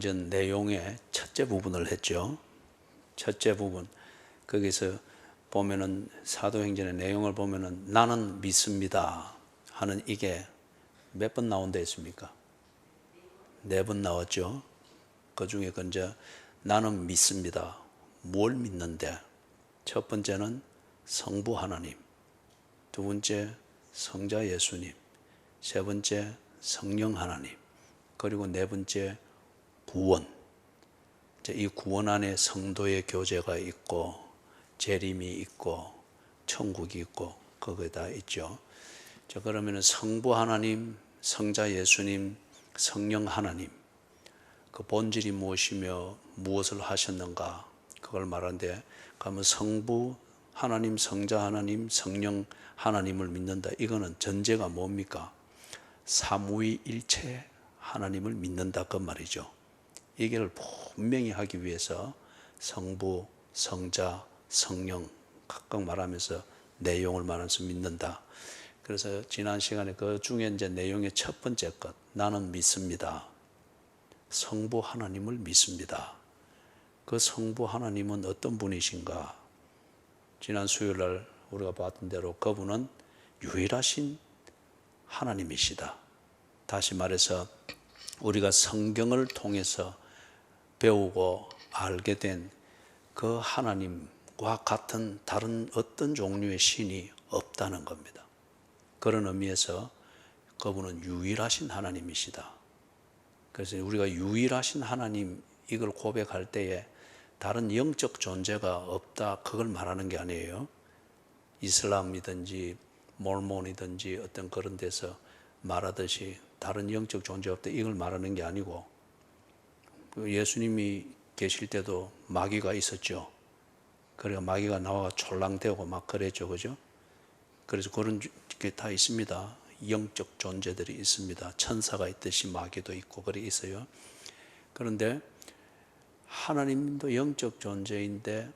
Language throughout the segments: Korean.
사도행전 내용의 첫째 부분을 했죠. 첫째 부분. 거기서 보면은 사도행전의 내용을 보면은 나는 믿습니다 하는 이게 몇 번 나온다 했습니까? 4번 나왔죠. 그 중에 먼저 나는 믿습니다. 뭘 믿는데? 첫 번째는 성부 하나님, 두 번째 성자 예수님, 세 번째 성령 하나님, 그리고 네 번째 구원. 이 구원 안에 성도의 교제가 있고 재림이 있고 천국이 있고 그게 다 있죠. 자, 그러면 성부 하나님, 성자 예수님, 성령 하나님, 그 본질이 무엇이며 무엇을 하셨는가 그걸 말하는데, 그러면 성부 하나님, 성자 하나님, 성령 하나님을 믿는다. 이거는 전제가 뭡니까? 삼위일체 하나님을 믿는다 그 말이죠. 이걸 분명히 하기 위해서 성부, 성자, 성령 각각 말하면서 내용을 말하면서 믿는다. 그래서 지난 시간에 그 중에 이제 내용의 첫 번째 것, 나는 믿습니다. 성부 하나님을 믿습니다. 그 성부 하나님은 어떤 분이신가? 지난 수요일 날 우리가 봤던 대로 그분은 유일하신 하나님이시다. 다시 말해서 우리가 성경을 통해서 배우고 알게 된 그 하나님과 같은 다른 어떤 종류의 신이 없다는 겁니다. 그런 의미에서 그분은 유일하신 하나님이시다. 그래서 우리가 유일하신 하나님 이걸 고백할 때에 다른 영적 존재가 없다 그걸 말하는 게 아니에요. 이슬람이든지 몰몬이든지 어떤 그런 데서 말하듯이 다른 영적 존재 없다 이걸 말하는 게 아니고, 예수님이 계실 때도 마귀가 있었죠. 그래서 마귀가 나와 촐랑대고 막 그랬죠, 그죠? 그래서 그런 게 다 있습니다. 영적 존재들이 있습니다. 천사가 있듯이 마귀도 있고 그래 있어요. 그런데 하나님도 영적 존재인데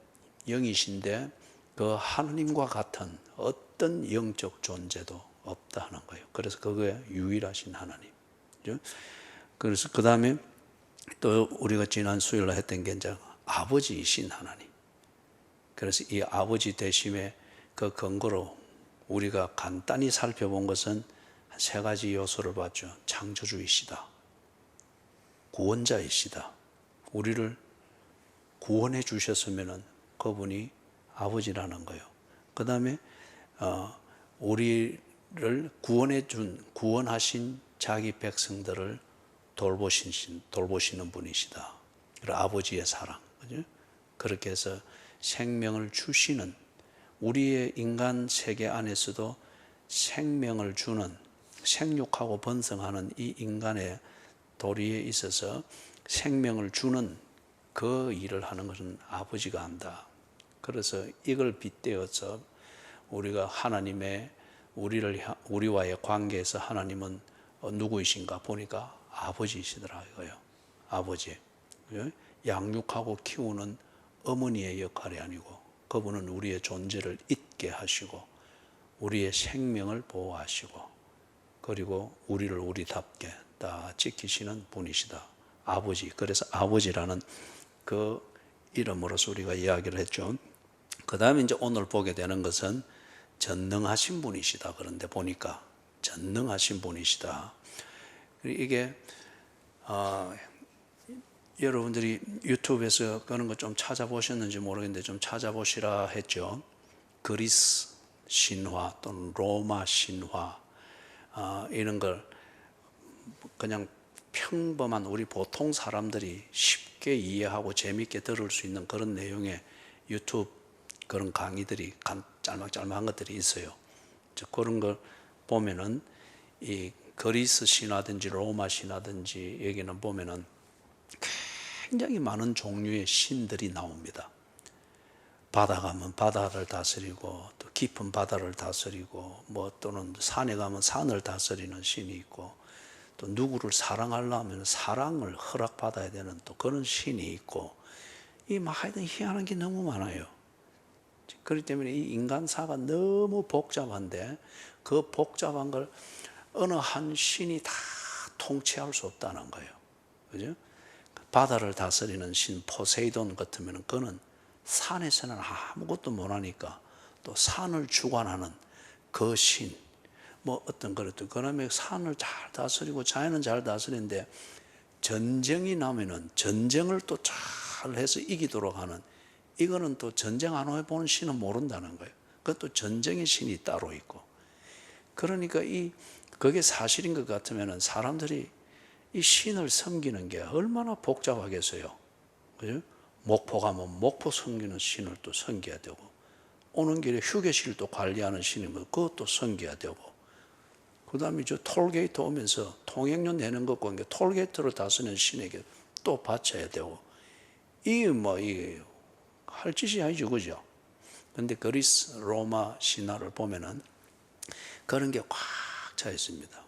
영이신데 그 하나님과 같은 어떤 영적 존재도 없다 하는 거예요. 그래서 그거에 유일하신 하나님. 그래서 그 다음에 또 우리가 지난 수요일에 했던 게 이제 아버지이신 하나님. 그래서 이 아버지 되심의 그 근거로 우리가 간단히 살펴본 것은 세 가지 요소를 봤죠. 창조주이시다. 구원자이시다. 우리를 구원해 주셨으면 그분이 아버지라는 거예요. 그 다음에 우리를 구원하신 자기 백성들을 돌보시는 분이시다. 아버지의 사랑. 그죠? 그렇게 해서 생명을 주시는, 우리의 인간 세계 안에서도 생명을 주는, 생육하고 번성하는 이 인간의 도리에 있어서 생명을 주는 그 일을 하는 것은 아버지가 한다. 그래서 이걸 빗대어서 우리가 하나님의 우리와의 관계에서 하나님은 누구이신가 보니까 아버지이시더라 이거요. 아버지. 양육하고 키우는 어머니의 역할이 아니고 그분은 우리의 존재를 있게 하시고 우리의 생명을 보호하시고 그리고 우리를 우리답게 다 지키시는 분이시다. 아버지. 그래서 아버지라는 그 이름으로서 우리가 이야기를 했죠. 그 다음에 이제 오늘 보게 되는 것은 전능하신 분이시다. 그런데 보니까 전능하신 분이시다. 이게 여러분들이 유튜브에서 그런 거 좀 찾아보셨는지 모르겠는데 좀 찾아보시라 했죠. 그리스 신화 또는 로마 신화 이런 걸 그냥 평범한 우리 보통 사람들이 쉽게 이해하고 재미있게 들을 수 있는 그런 내용의 유튜브 그런 강의들이 짤막짤막한 것들이 있어요. 그런 걸 보면은 이 그리스 신화든지 로마 신화든지 여기는 보면은 굉장히 많은 종류의 신들이 나옵니다. 바다 가면 바다를 다스리고 또 깊은 바다를 다스리고 뭐 또는 산에 가면 산을 다스리는 신이 있고 또 누구를 사랑하려면 사랑을 허락받아야 되는 또 그런 신이 있고 이 막 하여튼 희한한 게 너무 많아요. 그렇기 때문에 이 인간사가 너무 복잡한데 그 복잡한 걸 어느 한 신이 다 통치할 수 없다는 거예요. 그죠? 바다를 다스리는 신 포세이돈 같으면 그는 산에서는 아무것도 못하니까 또 산을 주관하는 그 신, 뭐 어떤 그렇든 그다음에 산을 잘 다스리고 자연은 잘 다스리는데 전쟁이 나면은 전쟁을 또 잘 해서 이기도록 하는, 이거는 또 전쟁 안 해보는 신은 모른다는 거예요. 그것도 전쟁의 신이 따로 있고. 그러니까 그게 사실인 것 같으면은 사람들이 이 신을 섬기는 게 얼마나 복잡하겠어요. 그죠? 목포 가면 목포 섬기는 신을 또 섬겨야 되고, 오는 길에 휴게실도 관리하는 신이면 그것도 섬겨야 되고, 그 다음에 저 톨게이트 오면서 통행료 내는 것과 톨게이트를 다스리는 신에게 또 바쳐야 되고, 이게 할 짓이 아니죠. 그죠? 근데 그리스, 로마 신화를 보면은 그런 게 꽉 차 있습니다.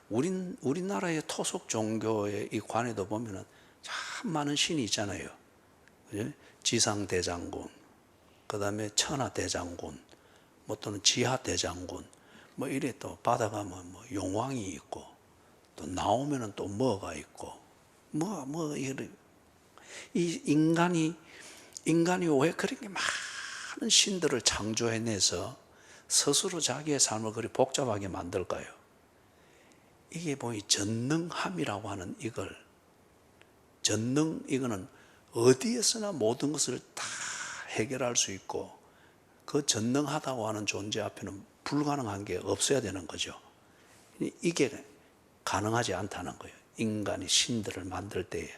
우리나라의 토속 종교의 이 관에도 보면은 참 많은 신이 있잖아요. 그죠? 지상대장군, 그 다음에 천하대장군, 뭐 또는 지하대장군, 뭐 이래 또 바다 가면 뭐 용왕이 있고, 또 나오면은 또 뭐가 있고, 이래. 이 인간이 왜 그렇게 많은 신들을 창조해내서 스스로 자기의 삶을 그리 복잡하게 만들까요? 이게 전능함이라고 하는 이거는 어디에서나 모든 것을 다 해결할 수 있고, 그 전능하다고 하는 존재 앞에는 불가능한 게 없어야 되는 거죠. 이게 가능하지 않다는 거예요. 인간이 신들을 만들 때에.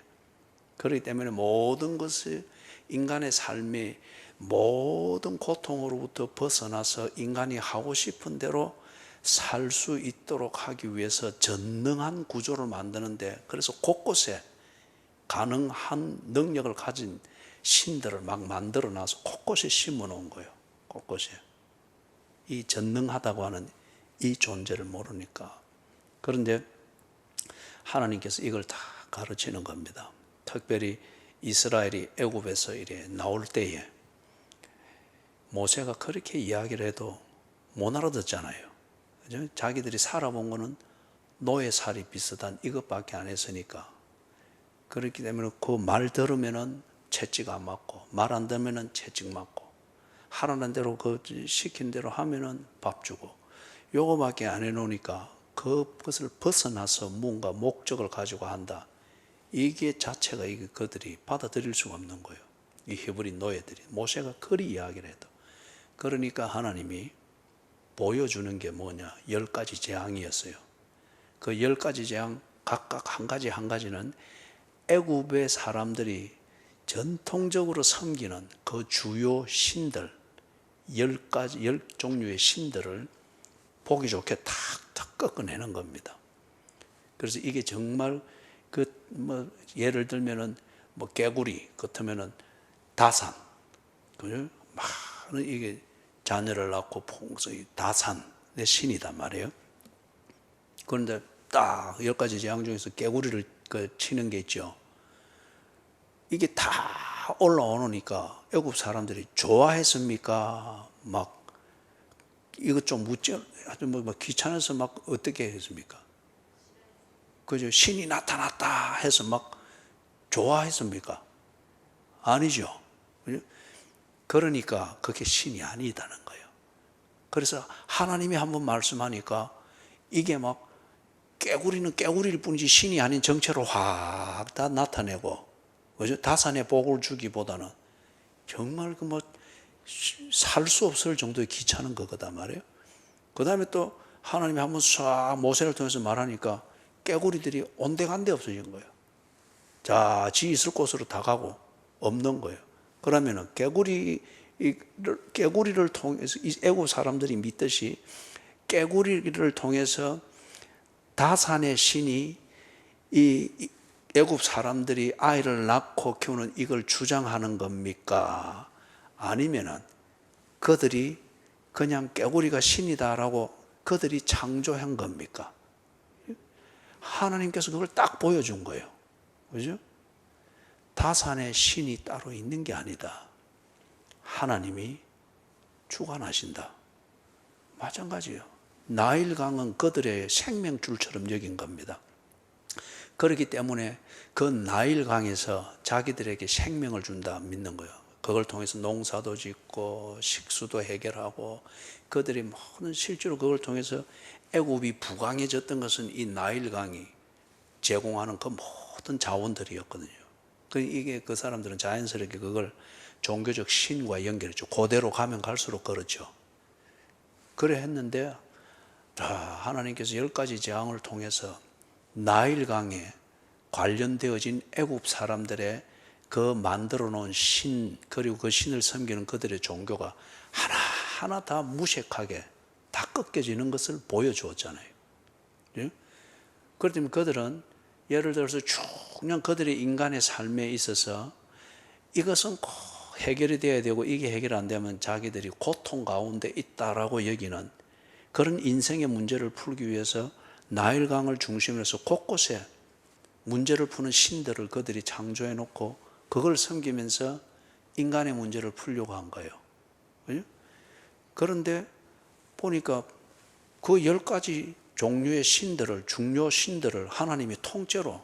그렇기 때문에 모든 것을 인간의 삶의 모든 고통으로부터 벗어나서 인간이 하고 싶은 대로 살 수 있도록 하기 위해서 전능한 구조를 만드는데, 그래서 곳곳에 가능한 능력을 가진 신들을 막 만들어 놔서 곳곳에 심어 놓은 거예요. 곳곳에. 이 전능하다고 하는 이 존재를 모르니까. 그런데 하나님께서 이걸 다 가르치는 겁니다. 특별히 이스라엘이 애굽에서 이래 나올 때에 모세가 그렇게 이야기를 해도 못 알아듣잖아요. 그죠? 자기들이 살아본 거는 노예살이 비슷한 이것밖에 안 했으니까. 그렇기 때문에 그 말 들으면은 채찍 안 맞고, 말 안 들으면은 채찍 맞고, 하라는 대로 그 시킨 대로 하면은 밥 주고, 요거밖에 안 해놓으니까 그것을 벗어나서 뭔가 목적을 가지고 한다, 이게 자체가 그들이 받아들일 수가 없는 거예요. 이 히브리 노예들이. 모세가 그리 이야기를 해도. 그러니까 하나님이 보여주는 게 뭐냐? 10가지 재앙이었어요. 그 10가지 재앙 각각 한 가지 한 가지는 애굽의 사람들이 전통적으로 섬기는 그 주요 신들, 10종류의 신들을 보기 좋게 탁탁 꺾어내는 겁니다. 그래서 이게 정말 예를 들면은 개구리 같으면은 다산, 그죠? 많은 이게 자녀를 낳고 풍성히 다산의 신이단 말이에요. 그런데 딱 10가지 재앙 중에서 개구리를 치는 게 있죠. 이게 다 올라오니까 애굽 사람들이 좋아했습니까? 이것 좀 묻지, 귀찮아서 어떻게 했습니까? 그죠? 신이 나타났다 해서 좋아했습니까? 아니죠. 그죠? 그러니까 그게 신이 아니다는 거예요. 그래서 하나님이 한번 말씀하니까 이게 깨구리는 깨구리일 뿐이지 신이 아닌 정체로 확 다 나타내고, 그죠? 다산의 복을 주기보다는 정말 살 수 없을 정도의 귀찮은 거거단 말이에요. 그 다음에 또 하나님이 한번 싹 모세를 통해서 말하니까 깨구리들이 온데간데 없어진 거예요. 자, 지 있을 곳으로 다 가고 없는 거예요. 그러면은 깨구리를 통해서 애국 사람들이 믿듯이 깨구리를 통해서 다산의 신이 이 애굽 사람들이 아이를 낳고 키우는 이걸 주장하는 겁니까? 아니면은 그들이 그냥 깨구리가 신이다라고 그들이 창조한 겁니까? 하나님께서 그걸 딱 보여준 거예요. 그죠? 다산의 신이 따로 있는 게 아니다. 하나님이 주관하신다. 마찬가지예요. 나일강은 그들의 생명줄처럼 여긴 겁니다. 그렇기 때문에 그 나일강에서 자기들에게 생명을 준다 믿는 거예요. 그걸 통해서 농사도 짓고 식수도 해결하고 그들이 모든 실제로 그걸 통해서 애굽이 부강해졌던 것은 이 나일강이 제공하는 그 모든 자원들이었거든요. 이게 그 사람들은 자연스럽게 그걸 종교적 신과 연결했죠. 그대로 가면 갈수록 그렇죠. 그래 했는데 하나님께서 10가지 재앙을 통해서 나일강에 관련되어진 애굽 사람들의 그 만들어 놓은 신, 그리고 그 신을 섬기는 그들의 종교가 하나하나 다 무색하게 다 꺾여지는 것을 보여주었잖아요. 예? 그렇기 때문에 그들은 예를 들어서 쭉 그냥 그들의 인간의 삶에 있어서 이것은 꼭 해결이 돼야 되고 이게 해결 안 되면 자기들이 고통 가운데 있다라고 여기는 그런 인생의 문제를 풀기 위해서 나일강을 중심으로 해서 곳곳에 문제를 푸는 신들을 그들이 창조해 놓고 그걸 섬기면서 인간의 문제를 풀려고 한 거예요. 그런데 보니까 그 10가지 종류의 신들을, 중요 신들을 하나님이 통째로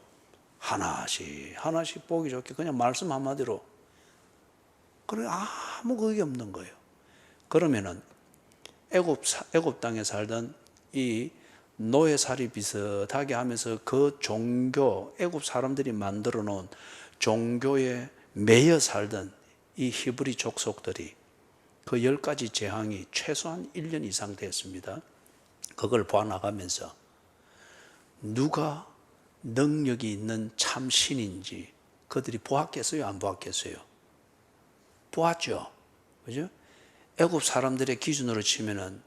하나씩 보기 좋게 그냥 말씀 한마디로 그래 아무 그게 없는 거예요. 그러면은 애굽 땅에 살던 이 노예살이 비슷하게 하면서 그 종교, 애굽 사람들이 만들어 놓은 종교에 매여 살던 이 히브리 족속들이 그 10가지 재앙이 최소한 1년 이상 됐습니다. 그걸 봐나가면서 누가 능력이 있는 참 신인지 그들이 보았겠어요? 안 보았겠어요? 보았죠. 그죠? 애굽 사람들의 기준으로 치면은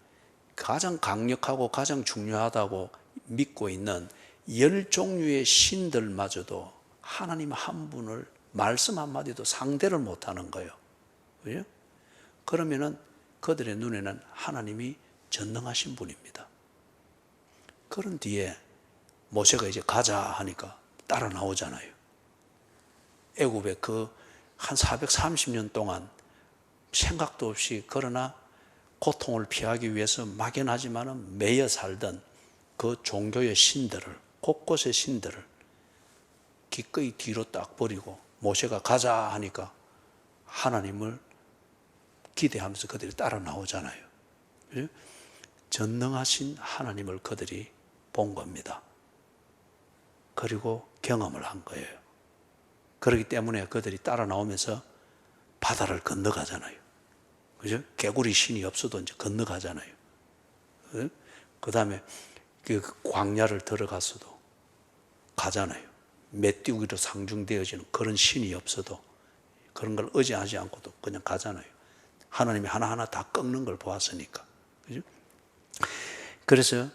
가장 강력하고 가장 중요하다고 믿고 있는 10종류의 신들마저도 하나님 한 분을 말씀 한마디도 상대를 못하는 거예요. 그죠? 그러면은 그들의 눈에는 하나님이 전능하신 분입니다. 그런 뒤에 모세가 이제 가자 하니까 따라 나오잖아요. 애굽에 그 한 430년 동안 생각도 없이 그러나 고통을 피하기 위해서 막연하지만은 매여 살던 그 종교의 신들을, 곳곳의 신들을 기꺼이 뒤로 딱 버리고 모세가 가자 하니까 하나님을 기대하면서 그들이 따라 나오잖아요. 전능하신 하나님을 그들이 본 겁니다. 그리고 경험을 한 거예요. 그렇기 때문에 그들이 따라 나오면서 바다를 건너가잖아요. 그죠? 개구리 신이 없어도 이제 건너가잖아요. 그 다음에 그 광야를 들어가서도 가잖아요. 메뚜기로 상징되어지는 그런 신이 없어도 그런 걸 의지하지 않고도 그냥 가잖아요. 하나님이 하나하나 다 꺾는 걸 보았으니까. 그죠? 그래서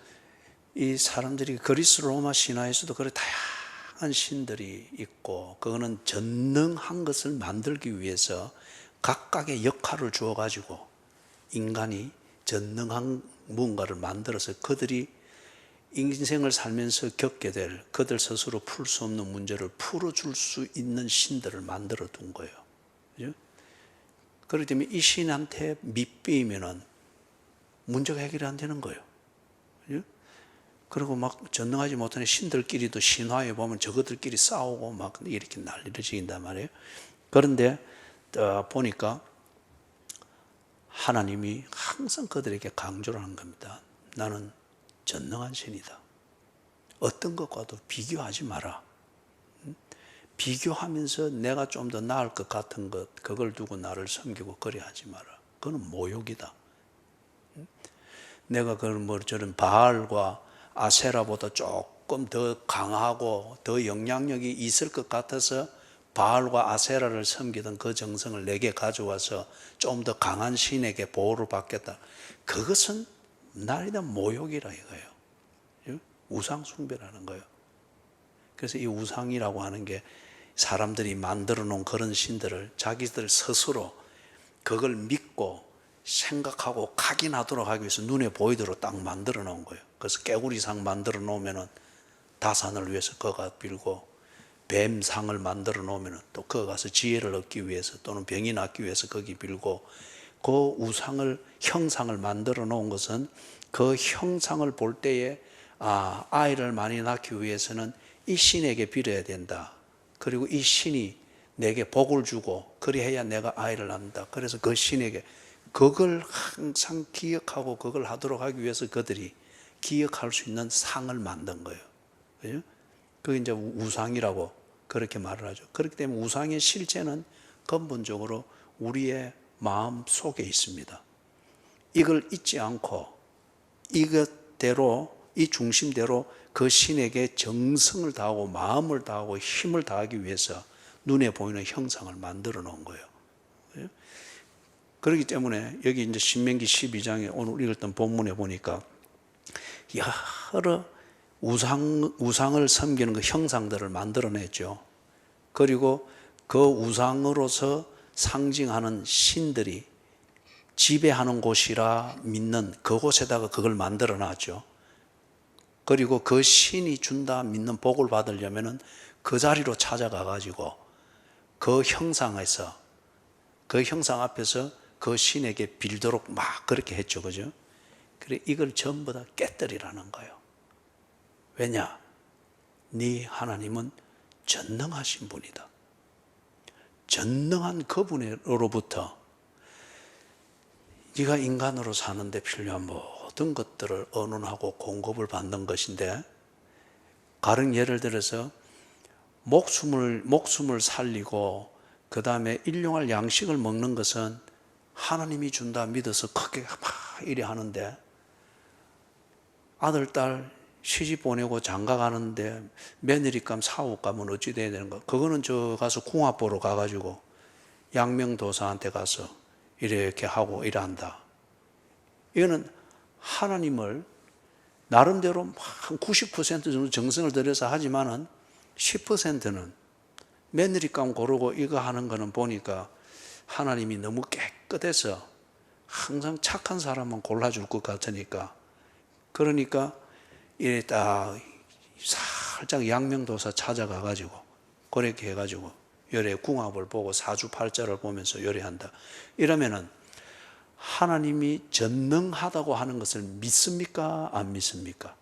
이 사람들이 그리스 로마 신화에서도 그런 다양한 신들이 있고 그거는 전능한 것을 만들기 위해서 각각의 역할을 주어가지고 인간이 전능한 무언가를 만들어서 그들이 인생을 살면서 겪게 될 그들 스스로 풀 수 없는 문제를 풀어줄 수 있는 신들을 만들어 둔 거예요. 그죠? 그렇기 때문에 이 신한테 밑비이면은 문제가 해결이 안 되는 거예요. 그죠? 그리고 막 전능하지 못한 신들끼리도 신화에 보면 저것들끼리 싸우고 막 이렇게 난리를 지긴단 말이에요. 그런데 보니까 하나님이 항상 그들에게 강조를 하는 겁니다. 나는 전능한 신이다. 어떤 것과도 비교하지 마라. 비교하면서 내가 좀 더 나을 것 같은 것, 그걸 두고 나를 섬기고 그래 하지 마라. 그건 모욕이다. 내가 저런 바알과 아세라보다 조금 더 강하고 더 영향력이 있을 것 같아서 바알과 아세라를 섬기던 그 정성을 내게 가져와서 좀 더 강한 신에게 보호를 받겠다. 그것은 나에 대한 모욕이라 이거예요. 우상 숭배라는 거예요. 그래서 이 우상이라고 하는 게 사람들이 만들어 놓은 그런 신들을 자기들 스스로 그걸 믿고 생각하고 각인하도록 하기 위해서 눈에 보이도록 딱 만들어 놓은 거예요. 그래서 깨구리상 만들어 놓으면은 다산을 위해서 거가 빌고 뱀상을 만들어 놓으면 또 거기 가서 지혜를 얻기 위해서 또는 병이 낫기 위해서 거기 빌고 그 우상을 형상을 만들어 놓은 것은 그 형상을 볼 때에 아이를 많이 낳기 위해서는 이 신에게 빌어야 된다. 그리고 이 신이 내게 복을 주고 그리해야 내가 아이를 낳는다. 그래서 그 신에게 그걸 항상 기억하고 그걸 하도록 하기 위해서 그들이 기억할 수 있는 상을 만든 거예요. 그죠? 그게 이제 우상이라고 그렇게 말을 하죠. 그렇기 때문에 우상의 실체는 근본적으로 우리의 마음 속에 있습니다. 이걸 잊지 않고 이것대로, 이 중심대로 그 신에게 정성을 다하고 마음을 다하고 힘을 다하기 위해서 눈에 보이는 형상을 만들어 놓은 거예요. 그렇기 때문에 여기 이제 신명기 12장에 오늘 읽었던 본문에 보니까 여러 우상을 섬기는 그 형상들을 만들어냈죠. 그리고 그 우상으로서 상징하는 신들이 지배하는 곳이라 믿는 그곳에다가 그걸 만들어 놨죠. 그리고 그 신이 준다 믿는 복을 받으려면은 그 자리로 찾아가 가지고 그 형상에서, 그 형상 앞에서 그 신에게 빌도록 막 그렇게 했죠. 그죠? 그래, 이걸 전부 다 깨뜨리라는 거예요. 왜냐? 네 하나님은 전능하신 분이다. 전능한 그분으로부터 네가 인간으로 사는데 필요한 모든 것들을 언론하고 공급을 받는 것인데, 가령 예를 들어서 목숨을 살리고 그 다음에 일용할 양식을 먹는 것은 하나님이 준다 믿어서 크게 막 이래 하는데, 아들, 딸 시집 보내고 장가 가는데 며느리감, 사후감은 어찌 돼야 되는 거? 그거는 저 가서 궁합 보러 가가지고 양명도사한테 가서 이렇게 하고 이래한다. 이거는 하나님을 나름대로 한 90% 정도 정성을 들여서 하지만은 10%는 며느리감 고르고 이거 하는 거는 보니까 하나님이 너무 깨끗해서 항상 착한 사람만 골라줄 것 같으니까, 그러니까 이래 딱 살짝 양명도사 찾아가가지고 그렇게 해가지고 열애 궁합을 보고 사주팔자를 보면서 열애한다. 이러면은 하나님이 전능하다고 하는 것을 믿습니까? 안 믿습니까?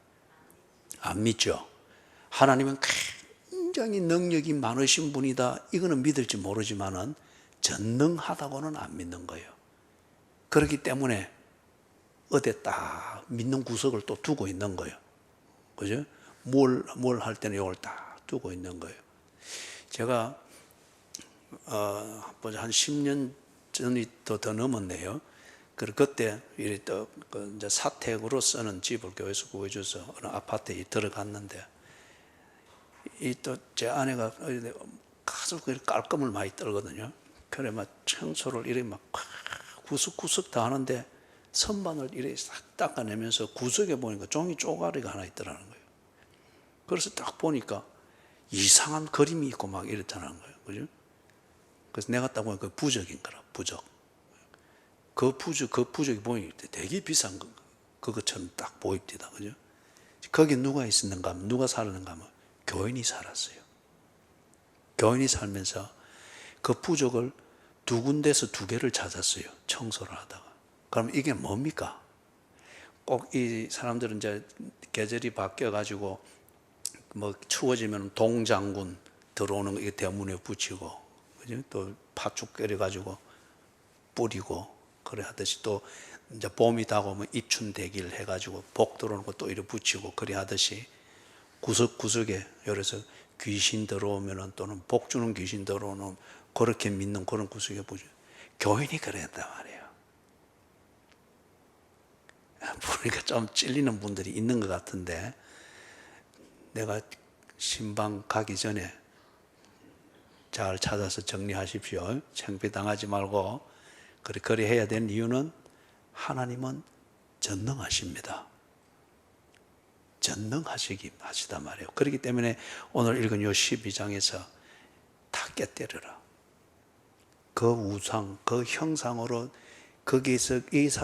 안 믿죠. 하나님은 굉장히 능력이 많으신 분이다, 이거는 믿을지 모르지만은 전능하다고는 안 믿는 거예요. 그렇기 때문에 어디 딱 믿는 구석을 또 두고 있는 거예요. 그죠? 뭘 할 때는 이걸 딱 두고 있는 거예요. 제가 한 10년 전이 더 넘었네요. 그때 또 이제 사택으로 쓰는 집을 교회에서 구해줘서 어느 아파트에 들어갔는데, 이 또 제 아내가 가서 깔끔을 많이 떨거든요. 그래 막 청소를 이렇게 막 구석구석 다 하는데 선반을 이렇게 싹 닦아내면서 구석에 보니까 종이 쪼가리가 하나 있더라는 거예요. 그래서 딱 보니까 이상한 그림이 있고 막 이랬다는 거예요. 그죠? 그래서 내가 딱 보니까 부적인 거라, 부적. 그 부적이 보니 되게 비싼 그것처럼 딱 보입니다. 그죠? 거기 누가 있었는가 하면, 누가 살았는가 하면 교인이 살았어요. 교인이 살면서 그 부적을 두 군데서 두 개를 찾았어요. 청소를 하다가. 그럼 이게 뭡니까? 꼭 이 사람들은 이제 계절이 바뀌어가지고 뭐 추워지면 동장군 들어오는 거, 이게 대문에 붙이고, 그죠? 또 팥죽 끓여가지고 뿌리고, 그래 하듯이 또 이제 봄이 다가오면 입춘대기를 해가지고 복 들어오는 거 또 이렇게 붙이고, 그래 하듯이 구석구석에, 그래서 귀신 들어오면은 또는 복 주는 귀신 들어오는, 그렇게 믿는 그런 구석에 보죠. 교인이 그랬단 말이에요. 보니까 좀 찔리는 분들이 있는 것 같은데, 내가 신방 가기 전에 잘 찾아서 정리하십시오. 창피당하지 말고. 그래 해야 되는 이유는 하나님은 전능하십니다. 전능하시다 말이에요. 그렇기 때문에 오늘 읽은 요 12장에서 다 깨뜨려라. 그 우상, 그 형상으로 거기에서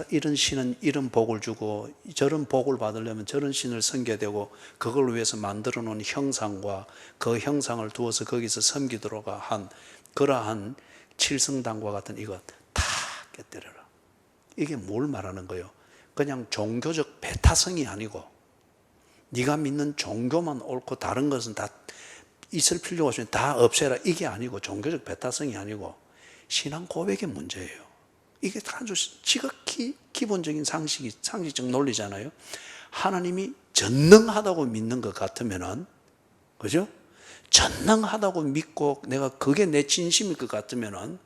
이런 신은 이런 복을 주고 저런 복을 받으려면 저런 신을 섬겨야 되고, 그걸 위해서 만들어 놓은 형상과 그 형상을 두어서 거기서 섬기도록 한 그러한 칠성당과 같은 이것 다 깨뜨려라. 이게 뭘 말하는 거예요? 그냥 종교적 배타성이 아니고 네가 믿는 종교만 옳고 다른 것은 다 있을 필요가 없으니 다 없애라. 이게 아니고, 종교적 배타성이 아니고 신앙 고백의 문제예요. 이게 아주 지극히 기본적인 상식적 논리잖아요. 하나님이 전능하다고 믿는 것 같으면은, 그죠? 전능하다고 믿고 내가 그게 내 진심일 것 같으면은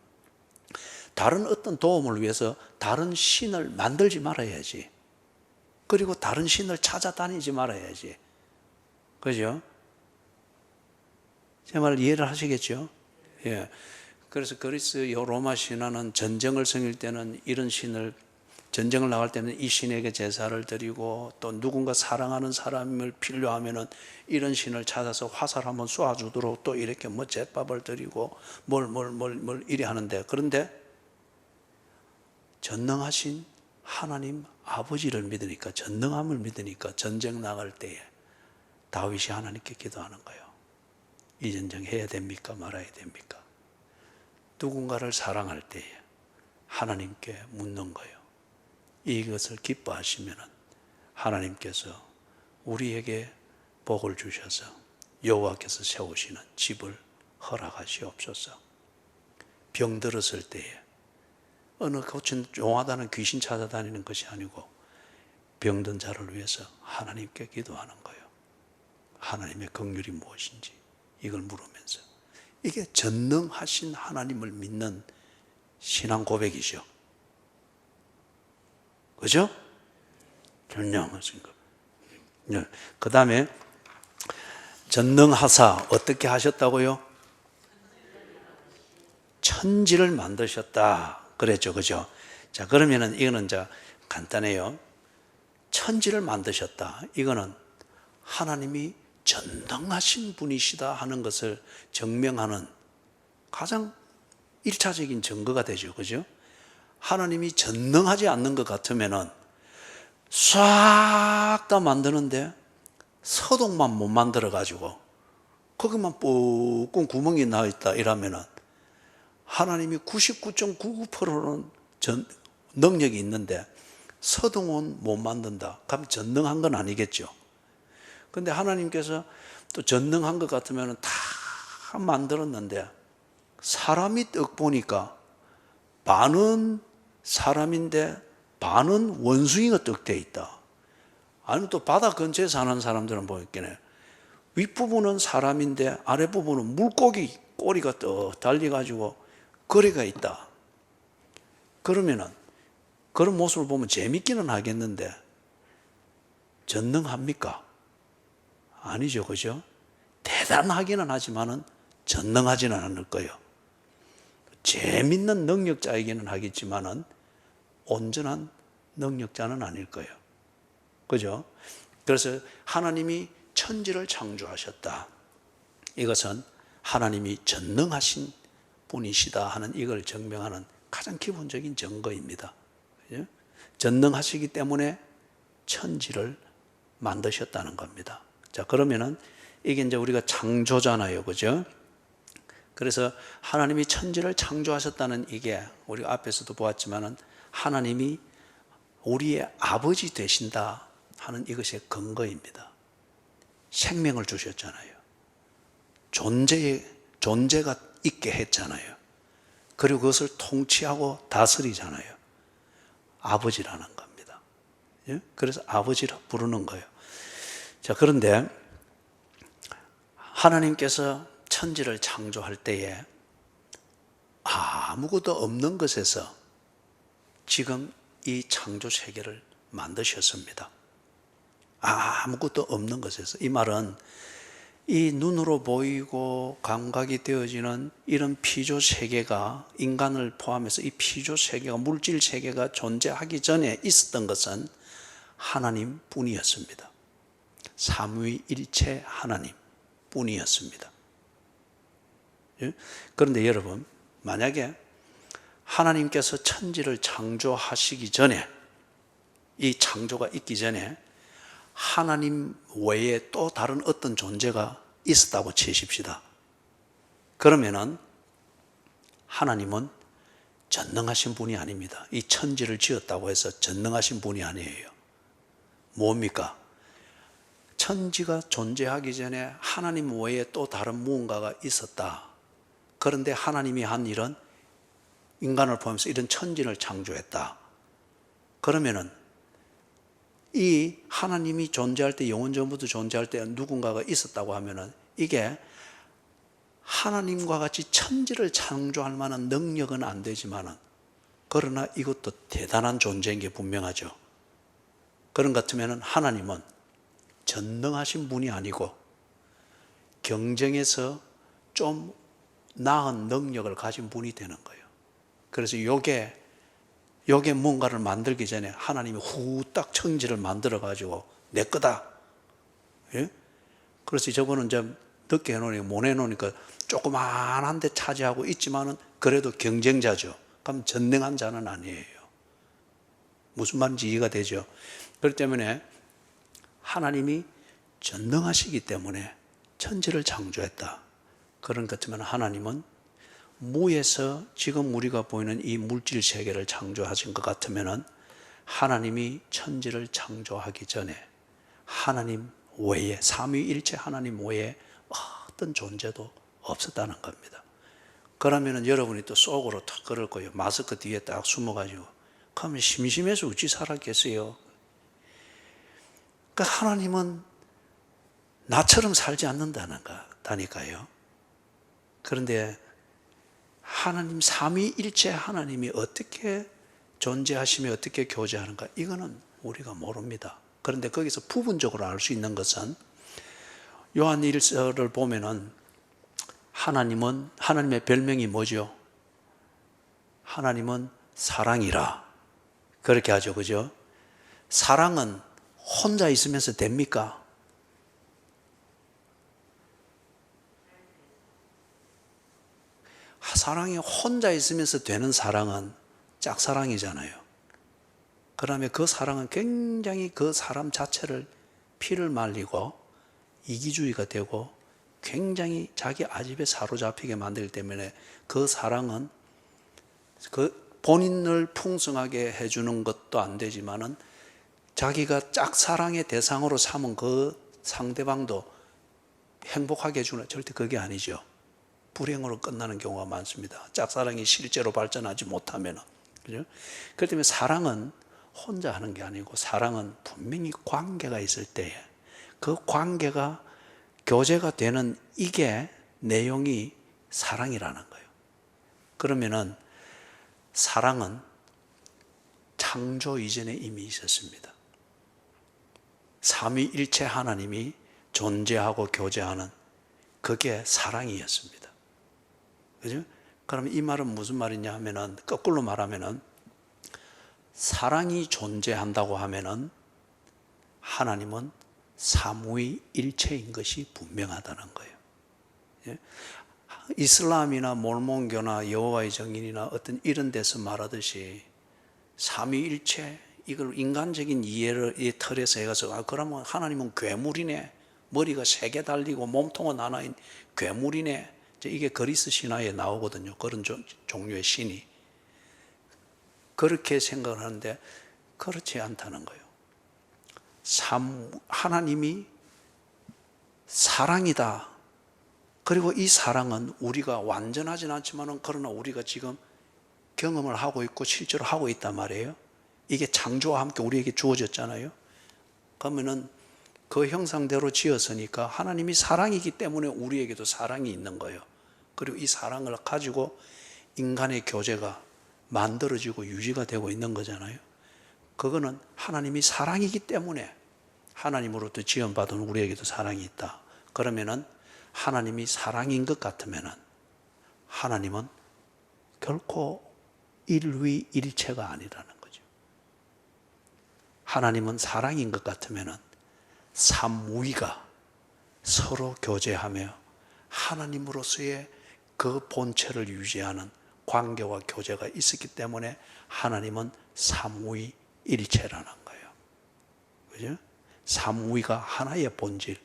다른 어떤 도움을 위해서 다른 신을 만들지 말아야지. 그리고 다른 신을 찾아다니지 말아야지. 그죠? 제 말을 이해를 하시겠죠? 예. 그래서 그리스 로마 신화는 전쟁을 섬길 때는 이런 신을, 전쟁을 나갈 때는 이 신에게 제사를 드리고, 또 누군가 사랑하는 사람을 필요하면은 이런 신을 찾아서 화살 한번 쏘아주도록 또 이렇게 뭐 제밥을 드리고 뭘 이래 하는데, 그런데 전능하신 하나님 아버지를 믿으니까, 전능함을 믿으니까 전쟁 나갈 때에 다윗이 하나님께 기도하는 거예요. 이 전쟁 해야 됩니까? 말아야 됩니까? 누군가를 사랑할 때에 하나님께 묻는 거예요. 이것을 기뻐하시면 하나님께서 우리에게 복을 주셔서 여호와께서 세우시는 집을 허락하시옵소서. 병들었을 때에 어느 고친 용하다는 귀신 찾아다니는 것이 아니고 병든 자를 위해서 하나님께 기도하는 거예요. 하나님의 긍휼이 무엇인지 이걸 물으면서, 이게 전능하신 하나님을 믿는 신앙 고백이죠. 그죠? 전능하신 것. 그 다음에 전능하사 어떻게 하셨다고요? 천지를 만드셨다 그랬죠. 그죠? 자, 그러면은 이거는 이제 간단해요. 천지를 만드셨다. 이거는 하나님이 전능하신 분이시다 하는 것을 증명하는 가장 1차적인 증거가 되죠. 그죠? 하나님이 전능하지 않는 것 같으면은 싹 다 만드는데 서동만 못 만들어 가지고 거기만 뻥 구멍이 나 있다 이러면은, 하나님이 99.99%는 능력이 있는데 서동은 못 만든다. 그럼 전능한 건 아니겠죠. 근데 하나님께서 또 전능한 것 같으면 다 만들었는데, 사람이 떡 보니까 반은 사람인데 반은 원숭이가 떡 돼 있다. 아니면 또 바다 근처에 사는 사람들은 보겠네. 윗부분은 사람인데 아랫부분은 물고기 꼬리가 떡 달려가지고 거리가 있다. 그러면은 그런 모습을 보면 재밌기는 하겠는데 전능합니까? 아니죠. 그죠? 대단하기는 하지만은 전능하지는 않을 거예요. 재밌는 능력자이기는 하겠지만은 온전한 능력자는 아닐 거예요. 그죠? 그래서 하나님이 천지를 창조하셨다. 이것은 하나님이 전능하신 분이시다 하는 이걸 증명하는 가장 기본적인 증거입니다. 그죠? 전능하시기 때문에 천지를 만드셨다는 겁니다. 자, 그러면은 이게 이제 우리가 창조잖아요. 그죠? 그래서 하나님이 천지를 창조하셨다는 이게 우리가 앞에서도 보았지만은 하나님이 우리의 아버지 되신다 하는 이것의 근거입니다. 생명을 주셨잖아요. 존재가 있게 했잖아요. 그리고 그것을 통치하고 다스리잖아요. 아버지라는 겁니다. 그래서 아버지라 부르는 거예요. 자, 그런데 하나님께서 천지를 창조할 때에 아무것도 없는 것에서 지금 이 창조 세계를 만드셨습니다. 아무것도 없는 것에서. 이 말은 이 눈으로 보이고 감각이 되어지는 이런 피조 세계가, 인간을 포함해서 이 피조 세계가, 물질 세계가 존재하기 전에 있었던 것은 하나님 뿐이었습니다. 삼위일체 하나님 뿐이었습니다. 그런데 여러분, 만약에 하나님께서 천지를 창조하시기 전에, 이 창조가 있기 전에 하나님 외에 또 다른 어떤 존재가 있었다고 치십시다. 그러면은 하나님은 전능하신 분이 아닙니다. 이 천지를 지었다고 해서 전능하신 분이 아니에요. 뭡니까? 천지가 존재하기 전에 하나님 외에 또 다른 무언가가 있었다. 그런데 하나님이 한 일은 인간을 포함해서 이런 천지를 창조했다. 그러면은 이 하나님이 존재할 때, 영원 전부터 존재할 때 누군가가 있었다고 하면은 이게 하나님과 같이 천지를 창조할 만한 능력은 안 되지만은, 그러나 이것도 대단한 존재인 게 분명하죠. 그런 것 같으면은 하나님은 전능하신 분이 아니고 경쟁에서 좀 나은 능력을 가진 분이 되는 거예요. 그래서 요게 뭔가를 만들기 전에 하나님이 후딱 천지를 만들어 가지고 내 거다. 예? 그래서 저거는 이제 늦게 해놓으니까, 못 해놓으니까 조그만한 데 차지하고 있지만은 그래도 경쟁자죠. 그럼 전능한 자는 아니에요. 무슨 말인지 이해가 되죠? 그렇기 때문에 하나님이 전능하시기 때문에 천지를 창조했다. 그런 것 같으면 하나님은 무에서 지금 우리가 보이는 이 물질 세계를 창조하신 것 같으면은 하나님이 천지를 창조하기 전에 하나님 외에, 삼위일체 하나님 외에 어떤 존재도 없었다는 겁니다. 그러면은 여러분이 또 속으로 탁 그럴 거예요. 마스크 뒤에 딱 숨어가지고. 그러면 심심해서 어찌 살았겠어요? 그러니까 하나님은 나처럼 살지 않는다니까요. 그런데 하나님 삼위일체 하나님이 어떻게 존재하시며 어떻게 교제하는가, 이거는 우리가 모릅니다. 그런데 거기서 부분적으로 알 수 있는 것은 요한 1서를 보면은 하나님의 별명이 뭐죠? 하나님은 사랑이라 그렇게 하죠. 그죠? 사랑은 혼자 있으면서 됩니까? 사랑이 혼자 있으면서 되는 사랑은 짝사랑이잖아요. 그러면 그 사랑은 굉장히 그 사람 자체를 피를 말리고 이기주의가 되고 굉장히 자기 아집에 사로잡히게 만들기 때문에 그 사랑은 그 본인을 풍성하게 해주는 것도 안 되지만은 자기가 짝사랑의 대상으로 삼은 그 상대방도 행복하게 해주는, 절대 그게 아니죠. 불행으로 끝나는 경우가 많습니다. 짝사랑이 실제로 발전하지 못하면. 그죠? 그렇기 때문에 사랑은 혼자 하는 게 아니고 사랑은 분명히 관계가 있을 때에 그 관계가 교제가 되는, 이게 내용이 사랑이라는 거예요. 그러면은 사랑은 창조 이전에 이미 있었습니다. 삼위일체 하나님이 존재하고 교제하는 그게 사랑이었습니다. 그죠? 그럼 이 말은 무슨 말이냐 하면은, 거꾸로 말하면은 사랑이 존재한다고 하면은 하나님은 삼위일체인 것이 분명하다는 거예요. 예? 이슬람이나 몰몬교나 여호와의 증인이나 어떤 이런 데서 말하듯이 삼위일체, 이걸 인간적인 이해를 이 틀에서 해가서 그러면 하나님은 괴물이네, 머리가 3개 달리고 몸통은 하나인 괴물이네, 이게 그리스 신화에 나오거든요. 그런 종류의 신이. 그렇게 생각을 하는데 그렇지 않다는 거예요. 하나님이 사랑이다. 그리고 이 사랑은 우리가 완전하진 않지만 그러나 우리가 지금 경험을 하고 있고 실제로 하고 있단 말이에요. 이게 창조와 함께 우리에게 주어졌잖아요. 그러면은 그 형상대로 지었으니까 하나님이 사랑이기 때문에 우리에게도 사랑이 있는 거예요. 그리고 이 사랑을 가지고 인간의 교제가 만들어지고 유지가 되고 있는 거잖아요. 그거는 하나님이 사랑이기 때문에 하나님으로부터 지원받은 우리에게도 사랑이 있다. 그러면은 하나님이 사랑인 것 같으면은 하나님은 결코 일위일체가 아니라는 거죠. 하나님은 사랑인 것 같으면은 삼위가 서로 교제하며 하나님으로서의 그 본체를 유지하는 관계와 교제가 있었기 때문에 하나님은 삼위일체라는 거예요. 그죠? 삼위가 하나의 본질,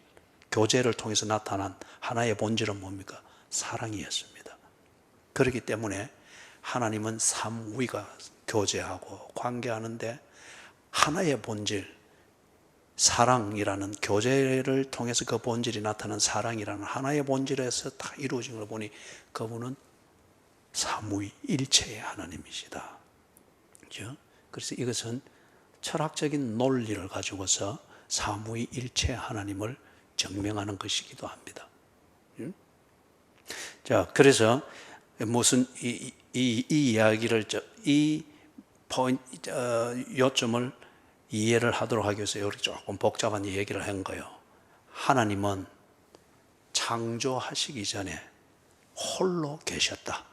교제를 통해서 나타난 하나의 본질은 뭡니까? 사랑이었습니다. 그렇기 때문에 하나님은 삼위가 교제하고 관계하는데 하나의 본질, 사랑이라는 교제를 통해서 그 본질이 나타난 사랑이라는 하나의 본질에서 다 이루어진 걸 보니 그분은 삼위일체의 하나님이시다. 그렇죠? 그래서 이것은 철학적인 논리를 가지고서 삼위일체 하나님을 증명하는 것이기도 합니다. 자, 그래서 무슨 이 이야기를 이 포인트 요점을 이해를 하도록 하기 위해서 이렇게 조금 복잡한 얘기를 한 거예요. 하나님은 창조하시기 전에 홀로 계셨다.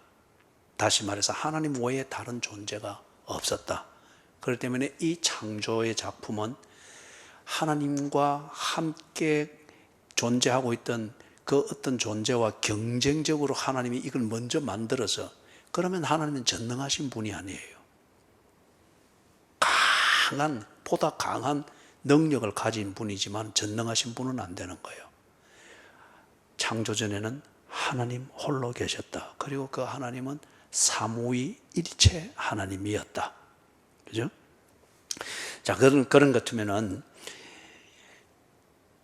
다시 말해서 하나님 외에 다른 존재가 없었다. 그렇기 때문에 이 창조의 작품은 하나님과 함께 존재하고 있던 그 어떤 존재와 경쟁적으로 하나님이 이걸 먼저 만들어서, 그러면 하나님은 전능하신 분이 아니에요. 보다 강한 능력을 가진 분이지만 전능하신 분은 안 되는 거예요. 창조전에는 하나님 홀로 계셨다. 그리고 그 하나님은 삼위일체 하나님이었다. 그죠? 자, 그런 것 같으면은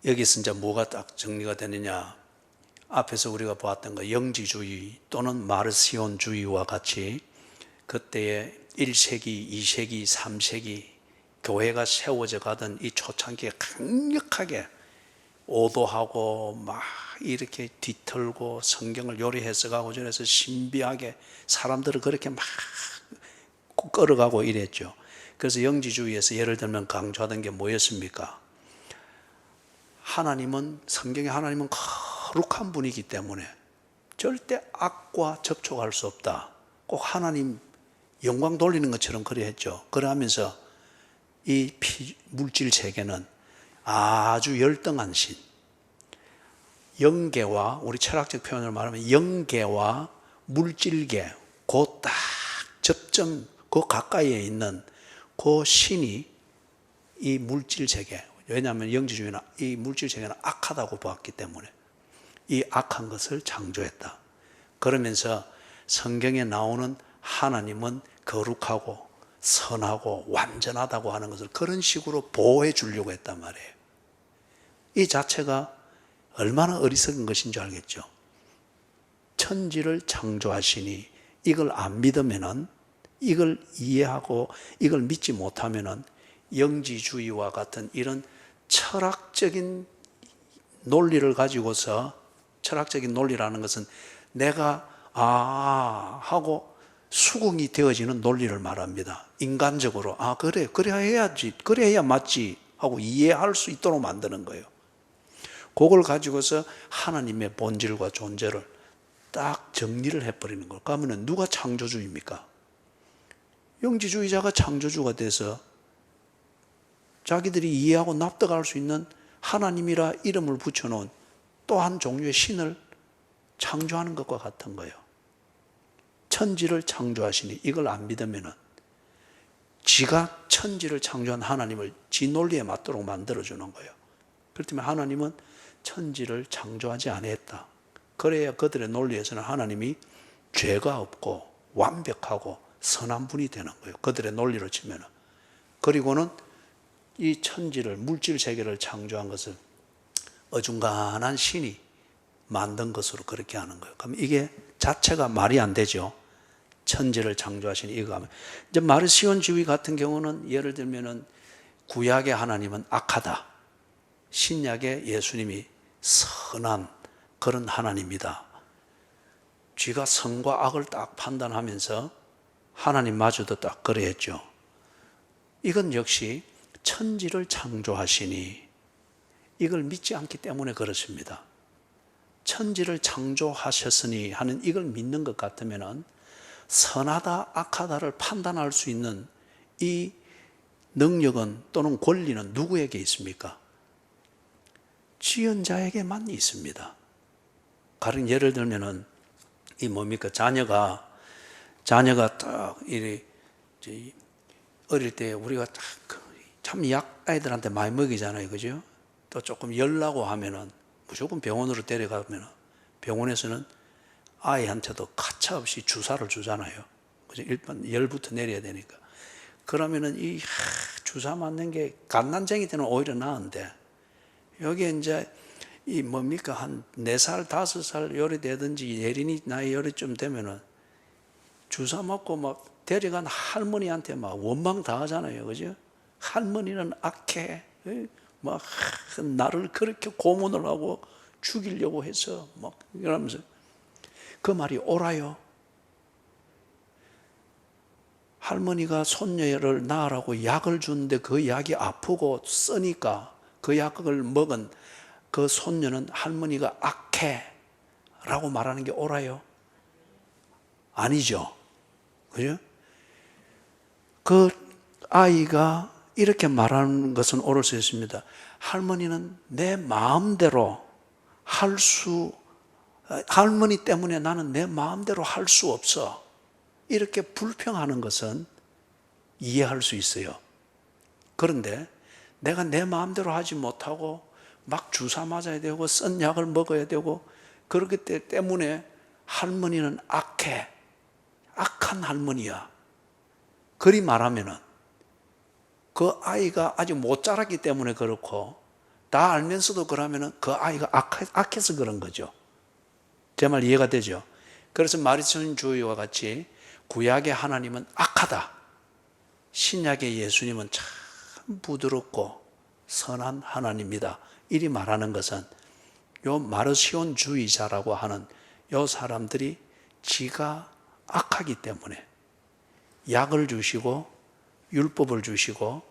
여기서 이제 뭐가 딱 정리가 되느냐. 앞에서 우리가 보았던 거 영지주의 또는 마르시온주의와 같이 그때의 1세기, 2세기, 3세기 교회가 세워져 가던 이 초창기에 강력하게 오도하고 막 이렇게 뒤틀고 성경을 요리 해석하고 저래서 신비하게 사람들을 그렇게 막 끌어가고 이랬죠. 그래서 영지주의에서 예를 들면 강조하던 게 뭐였습니까? 하나님은, 성경의 하나님은 거룩한 분이기 때문에 절대 악과 접촉할 수 없다. 꼭 하나님 영광 돌리는 것처럼 그래 했죠. 그러면서 이 물질 세계는 아주 열등한 신, 영계와, 우리 철학적 표현을 말하면 영계와 물질계, 그 딱 접점, 그 가까이에 있는 그 신이 이 물질 세계, 왜냐하면 영지주의는 이 물질 세계는 악하다고 보았기 때문에 이 악한 것을 창조했다. 그러면서 성경에 나오는 하나님은 거룩하고 선하고 완전하다고 하는 것을 그런 식으로 보호해 주려고 했단 말이에요. 이 자체가 얼마나 어리석은 것인 줄 알겠죠. 천지를 창조하시니 이걸 안 믿으면은, 이걸 이해하고 이걸 믿지 못하면은 영지주의와 같은 이런 철학적인 논리를 가지고서, 철학적인 논리라는 것은 내가 하고 수긍이 되어지는 논리를 말합니다. 인간적으로 그래야 해야지, 그래야 맞지 하고 이해할 수 있도록 만드는 거예요. 그걸 가지고서 하나님의 본질과 존재를 딱 정리를 해버리는 거예요. 그러면 누가 창조주입니까? 영지주의자가 창조주가 돼서 자기들이 이해하고 납득할 수 있는 하나님이라 이름을 붙여놓은 또 한 종류의 신을 창조하는 것과 같은 거예요. 천지를 창조하시니 이걸 안 믿으면은 지가 천지를 창조한 하나님을 지 논리에 맞도록 만들어주는 거예요. 그렇다면 하나님은 천지를 창조하지 아니했다. 그래야 그들의 논리에서는 하나님이 죄가 없고 완벽하고 선한 분이 되는 거예요. 그들의 논리로 치면은. 그리고는 이 천지를, 물질 세계를 창조한 것을 어중간한 신이 만든 것으로 그렇게 하는 거예요. 그럼 이게 자체가 말이 안 되죠. 천지를 창조하신 이거 하면. 이제 마르시온주의 같은 경우는 예를 들면은 구약의 하나님은 악하다. 신약의 예수님이 선한 그런 하나님이다. 쥐가 선과 악을 딱 판단하면서 하나님마저도 딱 그래 했죠. 이건 역시 천지를 창조하시니 이걸 믿지 않기 때문에 그렇습니다. 천지를 창조하셨으니 하는 이걸 믿는 것 같으면 선하다 악하다를 판단할 수 있는 이 능력은 또는 권리는 누구에게 있습니까? 지은 자에게만 있습니다. 가령 예를 들면은 이 뭡니까? 자녀가 딱 이리 어릴 때 우리가 참 약 아이들한테 많이 먹이잖아요, 그죠? 또 조금 열나고 하면은 무조건 병원으로 데려가면 병원에서는 아이한테도 가차없이 주사를 주잖아요. 그죠? 일단 열부터 내려야 되니까. 그러면은 이 주사 맞는 게 갓난쟁이 때는 오히려 나은데, 여기 이제 이 뭡니까 한 4살 5살 요리 되든지 예린이 나이 요리쯤 되면은 주사 맞고 막 데려간 할머니한테 막 원망 다 하잖아요, 그죠? 할머니는 악해, 막 나를 그렇게 고문을 하고 죽이려고 해서 막 이러면서. 그 말이 옳아요. 할머니가 손녀를 낳으라고 약을 주는데 그 약이 아프고 쓰니까 그 약을 먹은 그 손녀는 할머니가 악해 라고 말하는 게 옳아요? 아니죠. 그죠? 그 아이가 이렇게 말하는 것은 옳을 수 있습니다. 할머니는 내 마음대로 할머니 때문에 나는 내 마음대로 할 수 없어. 이렇게 불평하는 것은 이해할 수 있어요. 그런데 내가 내 마음대로 하지 못하고 막 주사 맞아야 되고 쓴 약을 먹어야 되고 그렇기 때문에 할머니는 악해. 악한 할머니야. 그리 말하면은 그 아이가 아직 못 자랐기 때문에 그렇고 다 알면서도 그러면은 그 아이가 악해서 그런 거죠. 제 말 이해가 되죠? 그래서 마리손 주의와 같이 구약의 하나님은 악하다. 신약의 예수님은 참 부드럽고 선한 하나님이다. 이리 말하는 것은 요 마르시온 주의자라고 하는 요 사람들이 지가 악하기 때문에 약을 주시고 율법을 주시고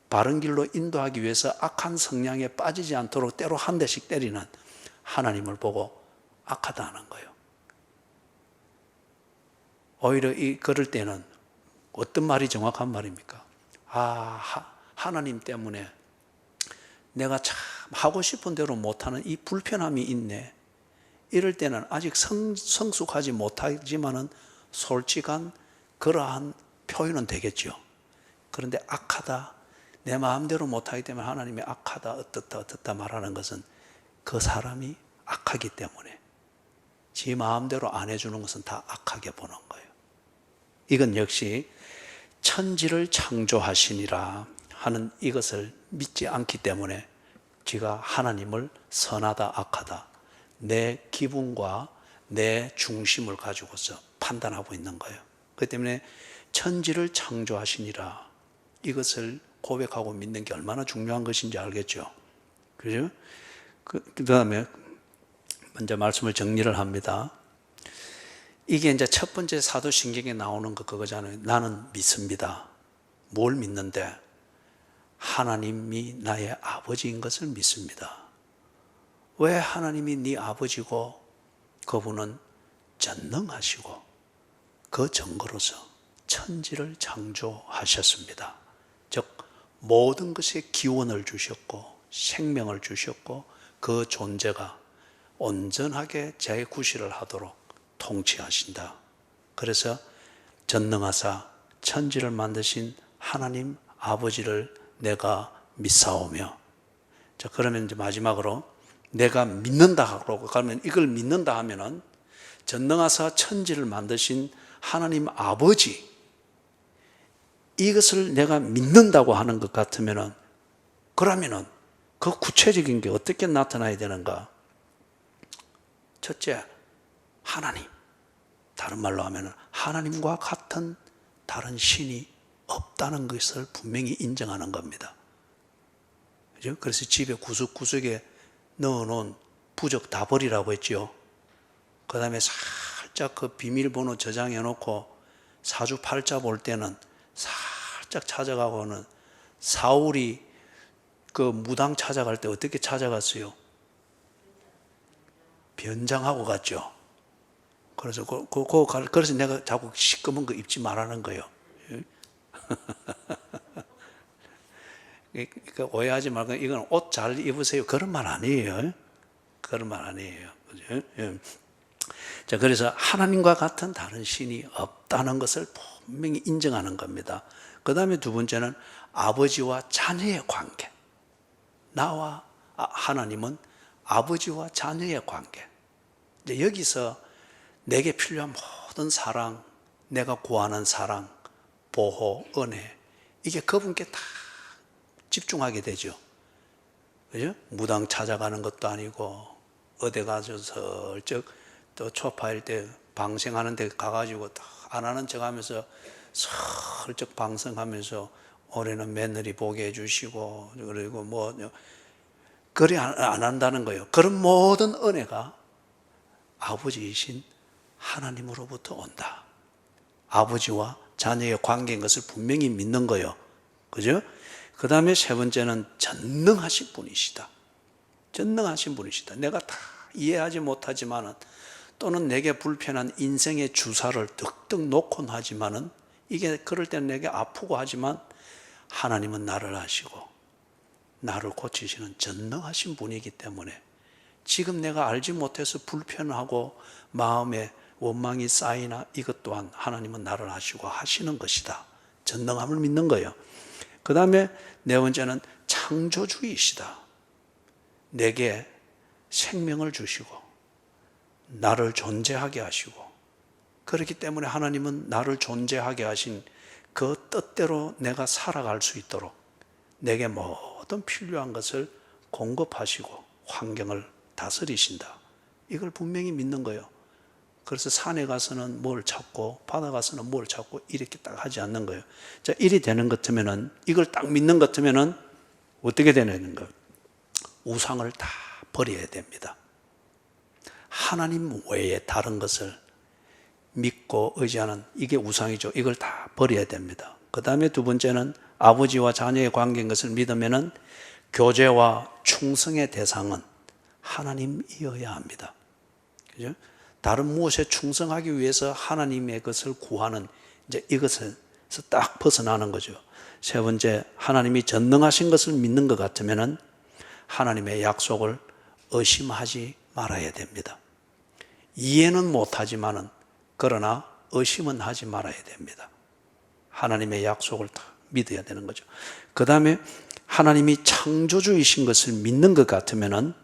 바른 길로 인도하기 위해서 악한 성향에 빠지지 않도록 때로 한 대씩 때리는 하나님을 보고 악하다는 거예요. 오히려 그럴 때는 어떤 말이 정확한 말입니까? 하나님 때문에 내가 참 하고 싶은 대로 못하는 이 불편함이 있네. 이럴 때는 아직 성숙하지 못하지만은 솔직한 그러한 표현은 되겠죠. 그런데 악하다, 내 마음대로 못하기 때문에 하나님이 악하다, 어떻다 말하는 것은 그 사람이 악하기 때문에 지 마음대로 안 해주는 것은 다 악하게 보는 거예요. 이건 역시 천지를 창조하시니라 하는 이것을 믿지 않기 때문에 지가 하나님을 선하다 악하다 내 기분과 내 중심을 가지고서 판단하고 있는 거예요. 그렇기 때문에 천지를 창조하시니라 이것을 고백하고 믿는 게 얼마나 중요한 것인지 알겠죠. 그죠? 그 다음에 먼저 말씀을 정리를 합니다. 이게 이제 첫 번째 사도신경에 나오는 그거잖아요. 나는 믿습니다. 뭘 믿는데? 하나님이 나의 아버지인 것을 믿습니다. 왜 하나님이 네 아버지고 그분은 전능하시고 그 증거로서 천지를 창조하셨습니다. 즉 모든 것에 기원을 주셨고 생명을 주셨고 그 존재가 온전하게 재구실을 하도록 통치하신다. 그래서 전능하사 천지를 만드신 하나님 아버지를 내가 믿사오며, 자 그러면 이제 마지막으로 내가 믿는다 하고 그러면 이걸 믿는다 하면은 전능하사 천지를 만드신 하나님 아버지 이것을 내가 믿는다고 하는 것 같으면은 그러면은 그 구체적인 게 어떻게 나타나야 되는가? 첫째, 하나님. 다른 말로 하면 하나님과 같은 다른 신이 없다는 것을 분명히 인정하는 겁니다. 그죠? 그래서 집에 구석구석에 넣어놓은 부적 다 버리라고 했죠. 그 다음에 살짝 그 비밀번호 저장해 놓고 사주팔자 볼 때는 살짝 찾아가고는 사울이 그 무당 찾아갈 때 어떻게 찾아갔어요? 변장하고 갔죠. 그래서 그래서 내가 자꾸 시꺼먼 거 입지 말라는 거예요. 그러니까 오해하지 말고 이건 옷 잘 입으세요. 그런 말 아니에요. 그런 말 아니에요. 그죠? 예. 자, 그래서 하나님과 같은 다른 신이 없다는 것을 분명히 인정하는 겁니다. 그 다음에 두 번째는 아버지와 자녀의 관계. 나와 하나님은 아버지와 자녀의 관계. 이제 여기서 내게 필요한 모든 사랑, 내가 구하는 사랑, 보호, 은혜, 이게 그분께 다 집중하게 되죠. 그죠? 무당 찾아가는 것도 아니고 어디 가서 슬쩍 또 초파일 때 방생하는 데 가가지고 안 하는 척 하면서 슬쩍 방생하면서 올해는 며느리 보게 해주시고 그리고 뭐 그리 안 한다는 거예요. 그런 모든 은혜가 아버지이신 하나님으로부터 온다. 아버지와 자녀의 관계인 것을 분명히 믿는 거예요. 그죠? 그 다음에 세 번째는 전능하신 분이시다. 전능하신 분이시다. 내가 다 이해하지 못하지만은 또는 내게 불편한 인생의 주사를 득득 놓곤 하지만은 이게 그럴 때는 내게 아프고 하지만 하나님은 나를 아시고 나를 고치시는 전능하신 분이기 때문에 지금 내가 알지 못해서 불편하고 마음에 원망이 쌓이나 이것 또한 하나님은 나를 아시고 하시는 것이다. 전능함을 믿는 거예요. 그 다음에 네 번째는 창조주이시다. 내게 생명을 주시고 나를 존재하게 하시고 그렇기 때문에 하나님은 나를 존재하게 하신 그 뜻대로 내가 살아갈 수 있도록 내게 모든 필요한 것을 공급하시고 환경을 다스리신다. 이걸 분명히 믿는 거예요. 그래서 산에 가서는 뭘 찾고 바다 가서는 뭘 찾고 이렇게 딱 하지 않는 거예요. 자, 일이 되는 것 같으면은 이걸 딱 믿는 것 같으면은 어떻게 되는 거예요? 우상을 다 버려야 됩니다. 하나님 외에 다른 것을 믿고 의지하는 이게 우상이죠. 이걸 다 버려야 됩니다. 그 다음에 두 번째는 아버지와 자녀의 관계인 것을 믿으면은 교제와 충성의 대상은 하나님이어야 합니다. 그죠? 다른 무엇에 충성하기 위해서 하나님의 것을 구하는 이제 이것에서 딱 벗어나는 거죠. 세 번째, 하나님이 전능하신 것을 믿는 것 같으면은 하나님의 약속을 의심하지 말아야 됩니다. 이해는 못하지만은 그러나 의심은 하지 말아야 됩니다. 하나님의 약속을 다 믿어야 되는 거죠. 그 다음에 하나님이 창조주이신 것을 믿는 것 같으면은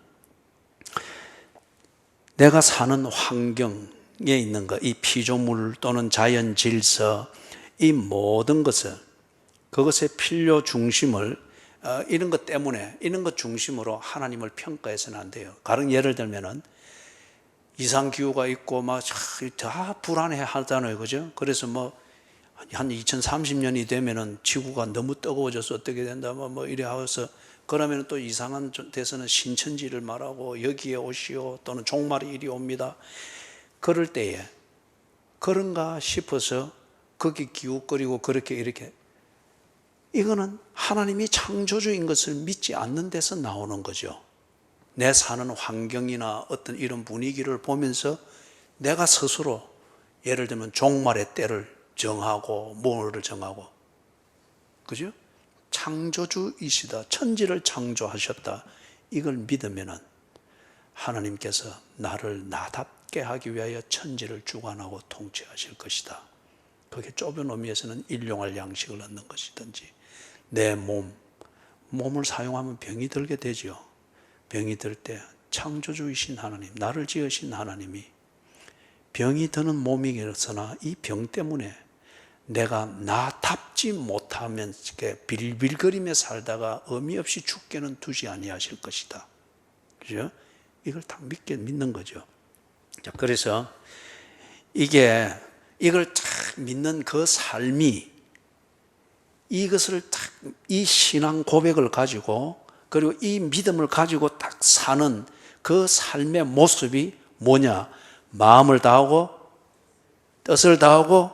내가 사는 환경에 있는 것, 이 피조물 또는 자연 질서, 이 모든 것을 그것의 필요 중심을 이런 것 때문에 이런 것 중심으로 하나님을 평가해서는 안 돼요. 다른 예를 들면은 이상 기후가 있고 막 다 불안해 하잖아요, 그죠? 그래서 뭐 한 2030년이 되면은 지구가 너무 뜨거워져서 어떻게 된다, 뭐 이래 하면서 그러면 또 이상한 데서는 신천지를 말하고 여기에 오시오 또는 종말이 이리 옵니다. 그럴 때에 그런가 싶어서 거기 기웃거리고 그렇게 이렇게 이거는 하나님이 창조주인 것을 믿지 않는 데서 나오는 거죠. 내 사는 환경이나 어떤 이런 분위기를 보면서 내가 스스로 예를 들면 종말의 때를 정하고 뭐를 정하고 그죠? 창조주이시다. 천지를 창조하셨다. 이걸 믿으면은 하나님께서 나를 나답게 하기 위하여 천지를 주관하고 통치하실 것이다. 그게 좁은 의미에서는 일용할 양식을 얻는 것이든지 내 몸을 사용하면 병이 들게 되죠. 병이 들 때 창조주이신 하나님, 나를 지으신 하나님이 병이 드는 몸이겠으나 이 병 때문에 내가 나답지 못하면 빌빌거리며 살다가 의미 없이 죽게는 두지 아니하실 것이다. 그죠? 이걸 다 믿는 거죠. 자, 그래서 이걸 딱 믿는 그 삶이 이것을 딱 이 신앙 고백을 가지고 그리고 이 믿음을 가지고 딱 사는 그 삶의 모습이 뭐냐? 마음을 다하고 뜻을 다하고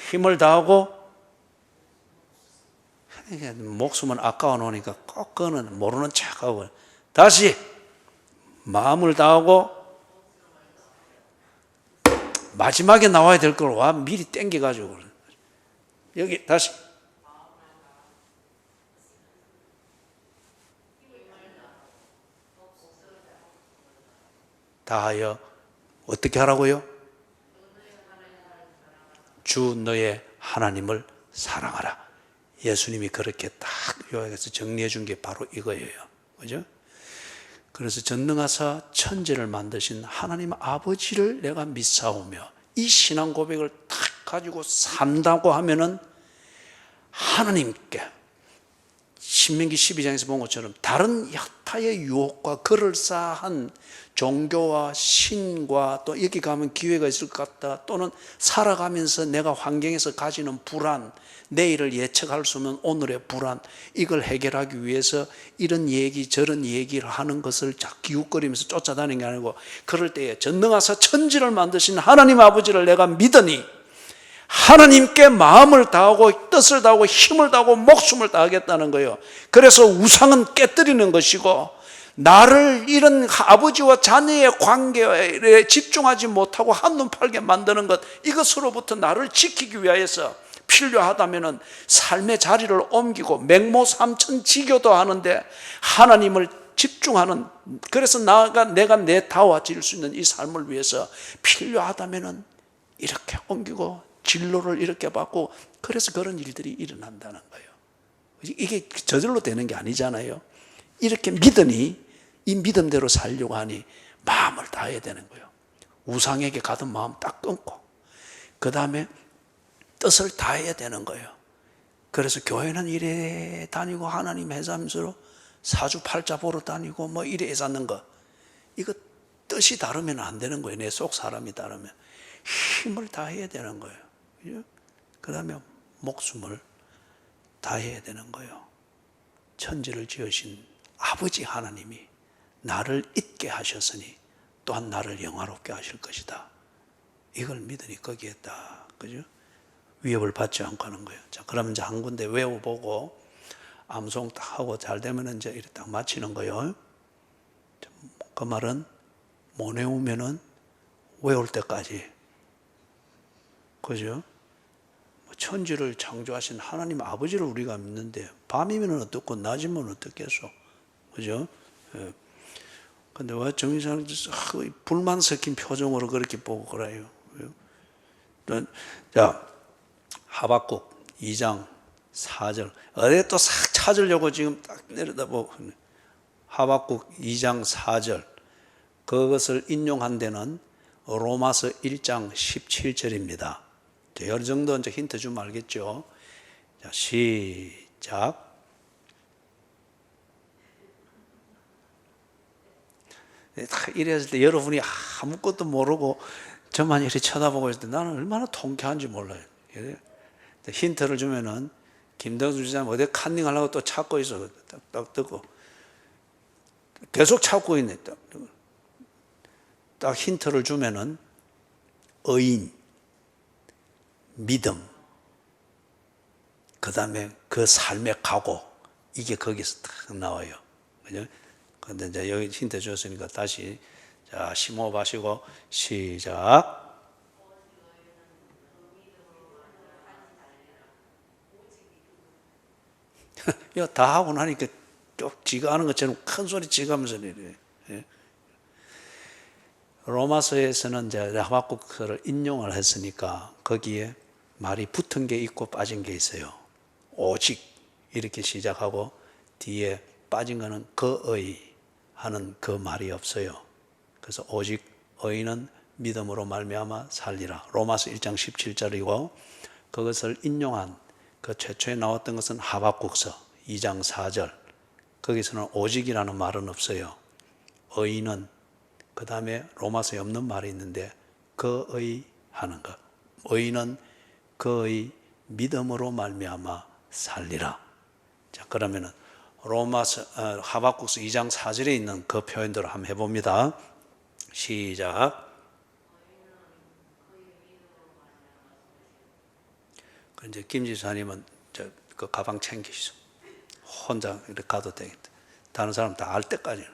힘을 다하고 목숨은 아까워 놓으니까 꼭 그거는 모르는 척하고 다시 마음을 다하고 마지막에 나와야 될 걸 와 미리 땡겨가지고 여기 다시 다하여 어떻게 하라고요? 주 너의 하나님을 사랑하라. 예수님이 그렇게 딱 요약해서 정리해 준 게 바로 이거예요. 그죠? 그래서 전능하사 천지를 만드신 하나님 아버지를 내가 믿사오며 이 신앙 고백을 딱 가지고 산다고 하면은 하나님께 신명기 12장에서 본 것처럼 다른 여타의 유혹과 그럴싸한 종교와 신과 또 여기 가면 기회가 있을 것 같다, 또는 살아가면서 내가 환경에서 가지는 불안, 내일을 예측할 수 없는 오늘의 불안, 이걸 해결하기 위해서 이런 얘기 저런 얘기를 하는 것을 기웃거리면서 쫓아다니는 게 아니고, 그럴 때에 전능하사 천지를 만드신 하나님 아버지를 내가 믿으니 하나님께 마음을 다하고 뜻을 다하고 힘을 다하고 목숨을 다하겠다는 거예요. 그래서 우상은 깨뜨리는 것이고, 나를 이런 아버지와 자녀의 관계에 집중하지 못하고 한눈 팔게 만드는 것, 이것으로부터 나를 지키기 위하여서 필요하다면 삶의 자리를 옮기고 맹모 삼천지교도 하는데 하나님을 집중하는, 그래서 내가 내 다워질 수 있는 이 삶을 위해서 필요하다면 이렇게 옮기고 진로를 이렇게 받고, 그래서 그런 일들이 일어난다는 거예요. 이게 저절로 되는 게 아니잖아요. 이렇게 믿으니 이 믿음대로 살려고 하니 마음을 다해야 되는 거예요. 우상에게 가던 마음 딱 끊고 그 다음에 뜻을 다해야 되는 거예요. 그래서 교회는 이래 다니고 하나님 회사하면서 사주팔자 보러 다니고 뭐 이래 사는 거, 이거 뜻이 다르면 안 되는 거예요. 내 속 사람이 다르면 힘을 다해야 되는 거예요. 그 다음에 목숨을 다해야 되는 거예요. 천지를 지으신 아버지 하나님이 나를 잊게 하셨으니 또한 나를 영화롭게 하실 것이다. 이걸 믿으니 거기에 딱, 그죠? 위협을 받지 않고 하는 거예요. 자, 그러면 이제 한 군데 외워보고 암송 딱 하고 잘 되면 이제 이렇게 딱 마치는 거예요. 그 말은 못 외우면은 외울 때까지, 그죠? 천지를 창조하신 하나님 아버지를 우리가 믿는데 밤이면 어떻고 낮이면 어떻겠어, 그죠? 예. 근데 왜 정의사는 불만 섞인 표정으로 그렇게 보고 그래요? 자, 하박국 2장 4절 어디 또 싹 찾으려고 지금 딱 내려다보고, 하박국 2장 4절 그것을 인용한 데는 로마서 1장 17절입니다. 이 정도 이제 힌트 주면 알겠죠? 자, 시작. 이랬을 때 여러분이 아무것도 모르고 저만 이렇게 쳐다보고 있을 때 나는 얼마나 통쾌한지 몰라요. 힌트를 주면은 김덕수 지사님 어디 컨닝하려고 또 찾고 있어. 딱 듣고 계속 찾고 있네. 딱 힌트를 주면은 의인, 믿음, 그 다음에 그 삶의 각오, 이게 거기서 딱 나와요. 그죠? 근데 이제 여기 힌트 줬으니까 다시, 자, 심호흡 하시고, 시작. 이거 다 하고 나니까 쭉 지가 하는 것처럼 큰 소리 지가면서 이래. 예. 로마서에서는 이제 하박국서를 인용을 했으니까 거기에 말이 붙은 게 있고 빠진 게 있어요. 오직 이렇게 시작하고 뒤에 빠진 거는 그의 하는 그 말이 없어요. 그래서 오직 의인은 믿음으로 말미암아 살리라. 로마서 1장 17절이고 그것을 인용한 그 최초에 나왔던 것은 하박국서 2장 4절. 거기서는 오직이라는 말은 없어요. 의인은, 그 다음에 로마서에 없는 말이 있는데 그의 하는 것. 의인은 그의 믿음으로 말미암아 살리라. 자, 그러면은 하박국서 2장 4절에 있는 그 표현대로 한번 해봅니다. 시작. 이제 김 지사님은 그 가방 챙기시죠. 혼자 이렇게 가도 되겠다. 다른 사람 다 알 때까지.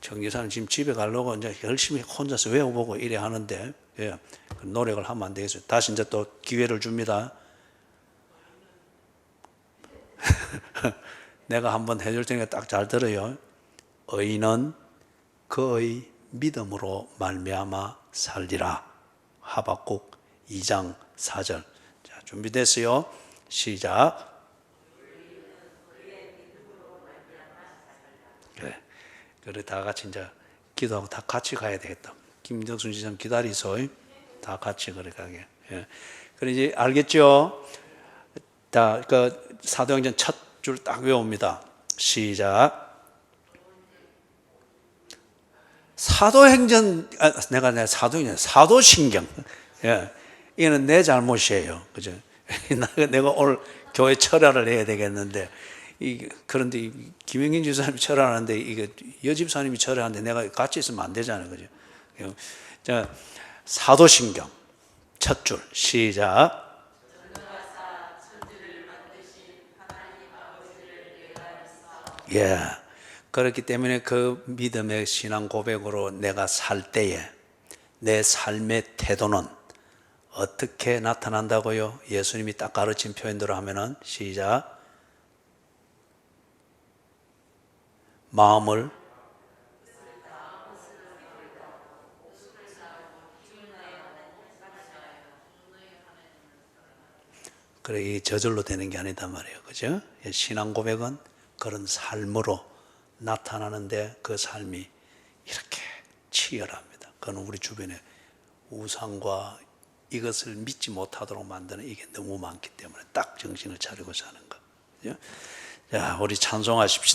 정 지사는 지금 집에 가려고 이제 열심히 혼자서 외워보고 이래 하는데, 예, 노력을 하면 안 되겠어요. 다시 이제 또 기회를 줍니다. 내가 한번 해줄 테니까 딱 잘 들어요. 의인은 그의 믿음으로 말미암아 살리라. 하박국 2장 4절. 자, 준비됐어요? 시작. 그래, 다 같이 이제 기도하고 다 같이 가야 되겠다. 김덕순 지사님 기다리소. 다 같이 그래 가게. 예. 그래, 이제 알겠죠? 자, 그 사도행전 첫 줄 딱 외웁니다. 시작. 사도행전, 내가 사도신경. 예, 이거는 내 잘못이에요. 그죠? 내가 오늘 교회 철야를 해야 되겠는데, 그런데 김영인 집사님이 철야하는데, 이게 여집사님이 철야하는데 내가 같이 있으면 안 되잖아요. 그죠? 자, 사도신경 첫 줄, 시작. 예. 그렇기 때문에 그 믿음의 신앙 고백으로 내가 살 때에 내 삶의 태도는 어떻게 나타난다고요? 예수님이 딱 가르친 표현대로 하면은 시작. 마음을 그래, 이 저절로 되는 게 아니다 말이에요. 그죠? 신앙 고백은 그런 삶으로 나타나는데 그 삶이 이렇게 치열합니다. 그건 우리 주변에 우상과 이것을 믿지 못하도록 만드는 이게 너무 많기 때문에 딱 정신을 차리고 사는 거. 자, 우리 찬송하십시다.